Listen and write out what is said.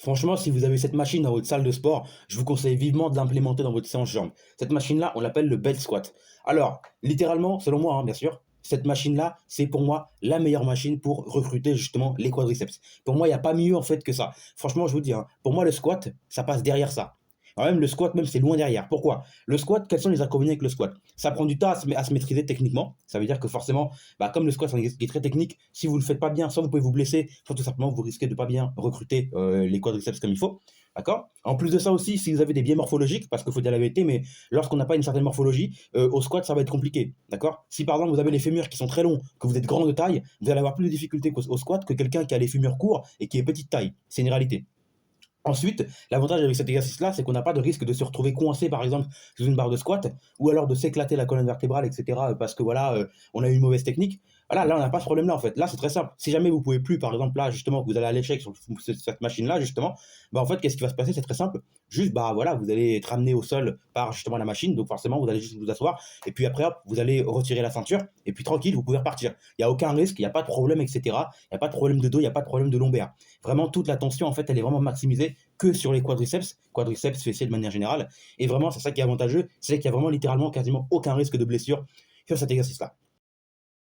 Franchement, si vous avez cette machine dans votre salle de sport, je vous conseille vivement de l'implémenter dans votre séance jambes. Cette machine-là, on l'appelle le belt squat. Alors, littéralement, selon moi, hein, bien sûr, cette machine-là, c'est pour moi la meilleure machine pour recruter justement les quadriceps. Pour moi, il n'y a pas mieux en fait que ça. Franchement, je vous dis, hein, pour moi, le squat, ça passe derrière ça. Alors même le squat, même c'est loin derrière. Pourquoi? Le squat, quels sont les inconvénients avec le squat? Ça prend du temps à se maîtriser techniquement. Ça veut dire que forcément, bah, comme le squat c'est un exercice qui est très technique, si vous ne le faites pas bien, soit vous pouvez vous blesser, soit tout simplement vous risquez de ne pas bien recruter les quadriceps comme il faut. D'accord? En plus de ça aussi, si vous avez des biais morphologiques, parce qu'il faut dire la vérité, mais lorsqu'on n'a pas une certaine morphologie, au squat, ça va être compliqué. D'accord? Si par exemple vous avez les fémurs qui sont très longs, que vous êtes grand de taille, vous allez avoir plus de difficultés au squat que quelqu'un qui a les fémurs courts et qui est petite taille. C'est une réalité. Ensuite, l'avantage avec cet exercice-là, c'est qu'on n'a pas de risque de se retrouver coincé, par exemple, sous une barre de squat, ou alors de s'éclater la colonne vertébrale, etc., parce que voilà, on a eu une mauvaise technique. Voilà, là, on n'a pas ce problème-là, en fait. Là, c'est très simple. Si jamais vous pouvez plus, par exemple, là, justement, que vous allez à l'échec sur cette machine-là, justement, bah, en fait, qu'est-ce qui va se passer? C'est très simple. Juste, bah, voilà, vous allez être ramené au sol par, justement, la machine. Donc, forcément, vous allez juste vous asseoir. Et puis après, hop, vous allez retirer la ceinture. Et puis, tranquille, vous pouvez repartir. Il n'y a aucun risque, il n'y a pas de problème, etc. Il n'y a pas de problème de dos, il n'y a pas de problème de lombaire. Vraiment, toute la tension, en fait, elle est vraiment maximisée que sur les quadriceps, quadriceps fessiers de manière générale. Et vraiment, c'est ça qui est avantageux, c'est qu'il y a vraiment littéralement quasiment aucun risque de blessure sur cet exercice-là.